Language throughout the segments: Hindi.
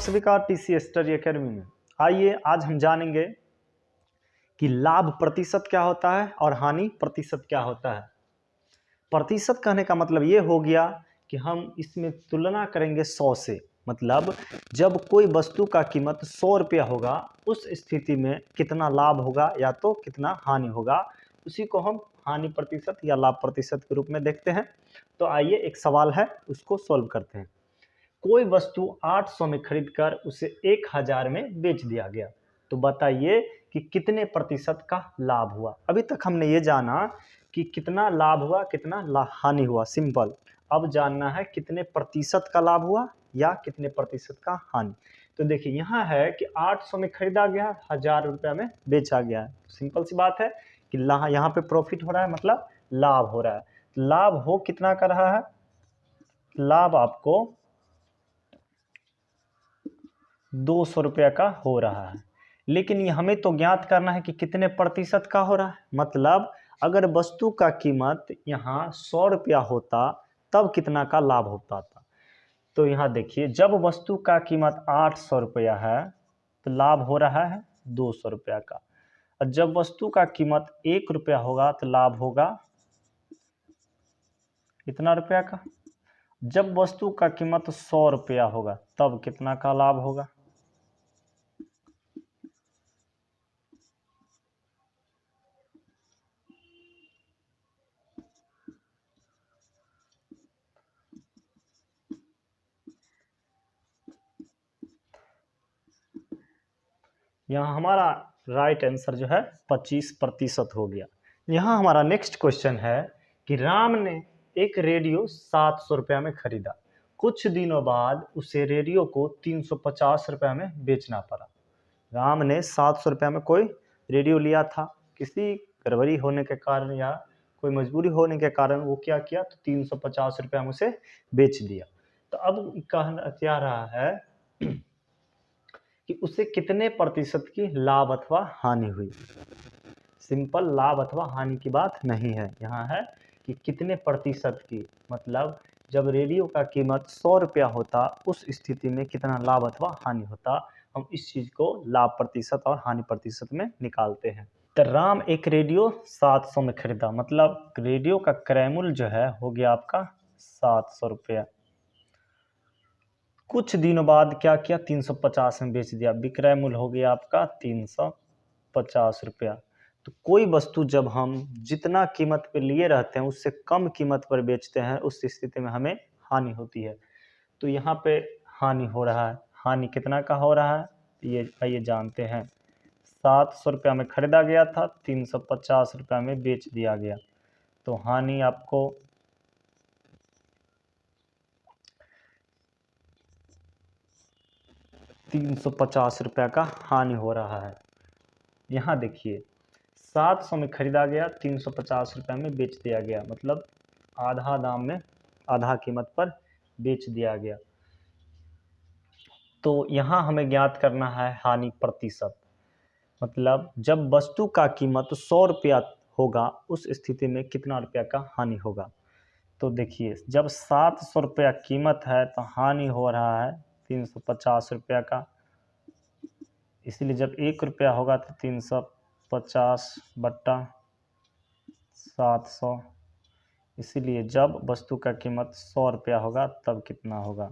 सभी का टीसी स्टडी एकेडमी में। आइए आज हम जानेंगे कि लाभ प्रतिशत क्या होता है और हानि प्रतिशत क्या होता है। प्रतिशत कहने का मतलब ये हो गया कि हम इसमें तुलना करेंगे 100 से, मतलब जब कोई वस्तु का कीमत 100 रुपया होगा उस स्थिति में कितना लाभ होगा या तो कितना हानि होगा, उसी को हम हानि प्रतिशत या लाभ प्रतिशत के रूप में देखते हैं। तो आइए एक सवाल है उसको सॉल्व करते हैं। कोई वस्तु 800 में खरीदकर उसे 1000 में बेच दिया गया, तो बताइए कि कितने प्रतिशत का लाभ हुआ। अभी तक हमने ये जाना कि कितना लाभ हुआ कितना हानि हुआ, सिंपल। अब जानना है कितने प्रतिशत का लाभ हुआ या कितने प्रतिशत का हानि। तो देखिए यहाँ है कि 800 में खरीदा गया, 1000 रुपया में बेचा गया है। सिंपल सी बात है कि यहाँ पे प्रॉफिट हो रहा है, मतलब लाभ हो रहा है। लाभ हो कितना का रहा है, लाभ आपको 200 रुपया का हो रहा है। लेकिन ये हमें तो ज्ञात करना है कि कितने प्रतिशत का हो रहा है। मतलब अगर वस्तु का कीमत यहाँ 100 रुपया होता तब कितना का लाभ होता था। तो यहाँ देखिए, जब वस्तु का कीमत 800 रुपया है तो लाभ हो रहा है 200 रुपया का। और जब वस्तु का कीमत 1 रुपया होगा तो लाभ होगा कितना रुपया का। जब वस्तु का कीमत 100 रुपया होगा तब कितना का लाभ होगा। यहाँ हमारा राइट आंसर जो है 25% हो गया। यहाँ हमारा नेक्स्ट क्वेश्चन है कि राम ने एक रेडियो 700 रुपया में खरीदा। कुछ दिनों बाद उसे रेडियो को 350 रुपया में बेचना पड़ा। राम ने 700 रुपया में कोई रेडियो लिया था, किसी गड़बड़ी होने के कारण या कोई मजबूरी होने के कारण वो क्या किया, तो 350 रुपया में उसे बेच दिया। तो अब कहना चाह रहा है कि उसे कितने प्रतिशत की लाभ अथवा हानि हुई। सिंपल लाभ अथवा हानि की बात नहीं है, यहाँ है कि कितने प्रतिशत की, मतलब जब रेडियो का कीमत 100 रुपया होता उस स्थिति में कितना लाभ अथवा हानि होता। हम इस चीज को लाभ प्रतिशत और हानि प्रतिशत में निकालते हैं। तो राम एक रेडियो 700 में खरीदा, मतलब रेडियो का क्रय मूल्य जो है हो गया आपका 700 रुपया। कुछ दिनों बाद क्या किया, 350 में बेच दिया, विक्रय मूल्य हो गया आपका 350 रुपया। तो कोई वस्तु जब हम जितना कीमत पे लिए रहते हैं उससे कम कीमत पर बेचते हैं उस स्थिति में हमें हानि होती है। तो यहाँ पे हानि हो रहा है। हानि कितना का हो रहा है ये आइए जानते हैं। 700 रुपया में खरीदा गया था, 350 रुपया में बेच दिया गया। तो हानि आपको 350 रुपया का हानि हो रहा है। यहाँ देखिए 700 में खरीदा गया, 350 रुपया में बेच दिया गया, मतलब आधा दाम में आधा कीमत पर बेच दिया गया। तो यहाँ हमें ज्ञात करना है हानि प्रतिशत, मतलब जब वस्तु का कीमत 100 रुपया होगा उस स्थिति में कितना रुपया का हानि होगा। तो देखिए जब 700 रुपया कीमत है तो हानि हो रहा है 350 रुपया का। इसलिए जब 1 रुपया होगा तो 350 बट्टा 700। इसीलिए जब वस्तु का कीमत 100 रुपया होगा तब कितना होगा।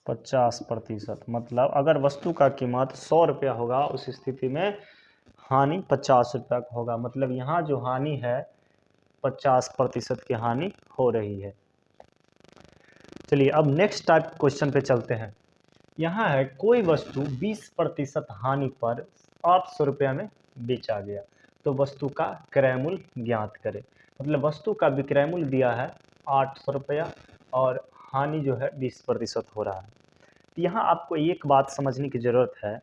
पचास प्रतिशत, मतलब अगर वस्तु का कीमत 100 रुपया होगा उस स्थिति में हानि 50 रुपया का होगा। मतलब यहाँ जो हानि है 50% की हानि हो रही है। चलिए अब नेक्स्ट टाइप क्वेश्चन पे चलते हैं। यहाँ है कोई वस्तु 20% हानि पर 800 रुपया में बेचा गया, तो वस्तु का क्रय मूल्य ज्ञात करें। मतलब वस्तु का विक्रय मूल्य दिया है 800 रुपया और हानि जो है 20% हो रहा है। यहाँ आपको एक बात समझने की ज़रूरत है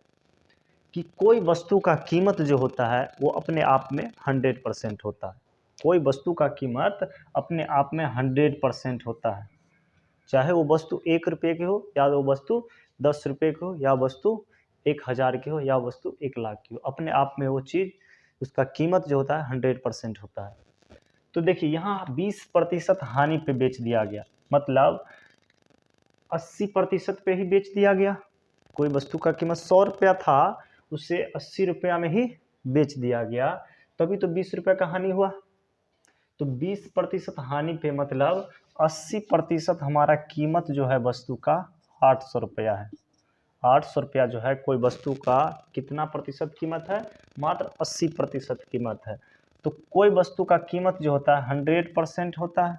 कि कोई वस्तु का कीमत जो होता है वो अपने आप में 100% होता है। कोई वस्तु का कीमत अपने आप में 100% होता है, चाहे वो वस्तु 1 रुपये की हो या वो वस्तु 10 रुपये की हो या वस्तु 1000 की हो या वस्तु 1 लाख की हो। अपने आप में वो चीज़ उसका कीमत जो होता है 100% होता है। तो देखिए यहाँ 20% हानि पे बेच दिया गया, मतलब 80% पे ही बेच दिया गया। कोई वस्तु का कीमत 100 रुपया था, उसे 80 रुपया में ही बेच दिया गया, तभी तो 20 रुपया का हानि हुआ। तो 20% हानि पे मतलब 80% हमारा कीमत जो है वस्तु का 800 रुपया है। 800 रुपया जो है कोई वस्तु का कितना प्रतिशत कीमत है, मात्र 80% कीमत है। तो कोई वस्तु का कीमत जो होता है 100% होता है,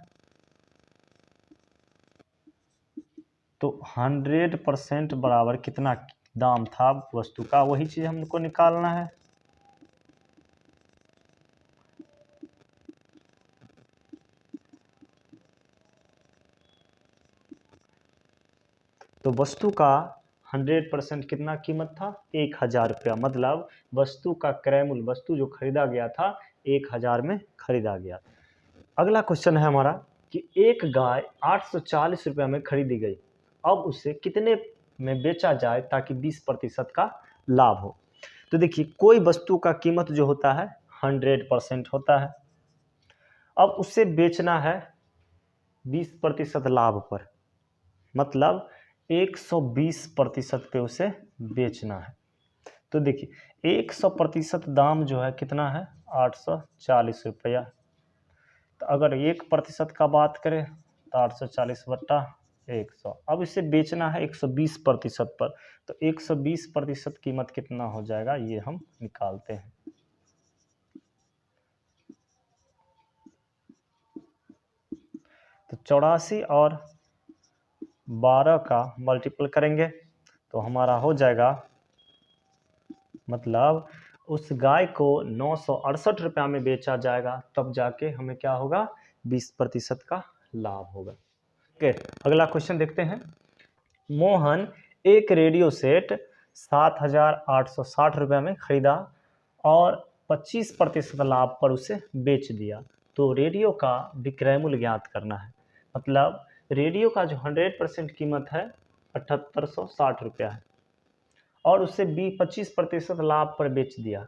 तो 100% बराबर कितना दाम था वस्तु का, वही चीज हमको निकालना है। तो वस्तु का 100% कितना कीमत था, 1000 रुपया, मतलब वस्तु का क्रय मूल्य, वस्तु जो खरीदा गया था 1000 में खरीदा गया। अगला क्वेश्चन है हमारा कि एक गाय 840 रुपया में खरीदी गई, अब उसे कितने में बेचा जाए ताकि 20% का लाभ हो। तो देखिए कोई वस्तु का कीमत जो होता है 100% होता है, अब उसे बेचना है 20% लाभ पर, मतलब 120% पे उसे बेचना है। तो देखिए 100% दाम जो है कितना है, 840 रुपया। तो अगर 1% का बात करें तो 840/100। अब इसे बेचना है 120% पर, तो 120% कीमत कितना हो जाएगा, ये हम निकालते हैं। तो 84 और 12 का मल्टीपल करेंगे तो हमारा हो जाएगा, मतलब उस गाय को 968 रुपया में बेचा जाएगा, तब जाके हमें क्या होगा, 20% का लाभ होगा। ओके, अगला क्वेश्चन देखते हैं। मोहन एक रेडियो सेट 7,860 रुपया में खरीदा और 25% लाभ पर उसे बेच दिया। तो रेडियो का विक्रय मूल्य ज्ञात करना है, मतलब रेडियो का जो 100% कीमत है 7,860 रुपया है और उसे 25% लाभ पर बेच दिया,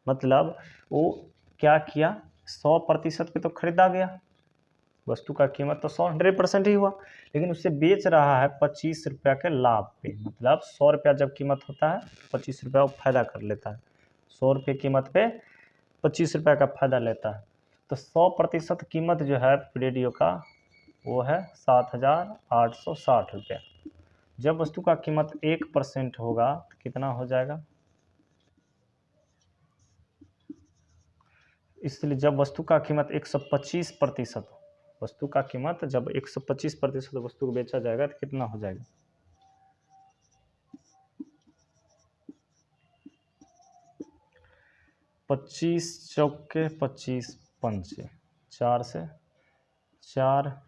मतलब वो क्या किया, 100% पे तो खरीदा गया, वस्तु का कीमत तो 100% ही हुआ, लेकिन उसे बेच रहा है 25 रुपया के लाभ पे, मतलब 100 रुपया जब कीमत होता है 25 रुपया वो फायदा कर लेता है, 100 रुपये कीमत पे 25 रुपया का फायदा लेता है। तो 100% कीमत जो है रेडियो का वो है 7,860 रुपया। जब वस्तु का कीमत 1% होगा तो कितना हो जाएगा, इसलिए जब वस्तु का कीमत 125% हो, वस्तु का कीमत जब 125% वस्तु को बेचा जाएगा तो कितना हो जाएगा, 25 चौके 25 पंचे, 4 से 4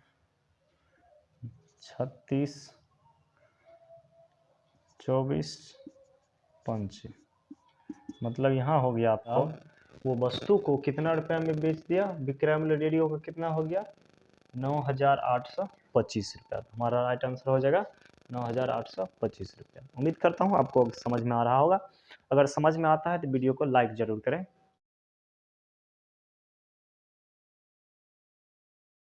36 24 पंचे, मतलब यहाँ हो गया आपको वो वस्तु को कितना रुपया में बेच दिया, विक्रय मूल्य रेडियो का कितना हो गया, 9,825 रुपया। हमारा राइट आंसर हो जाएगा 9,825 रुपया। उम्मीद करता हूँ आपको समझ में आ रहा होगा। अगर समझ में आता है तो वीडियो को लाइक जरूर करें।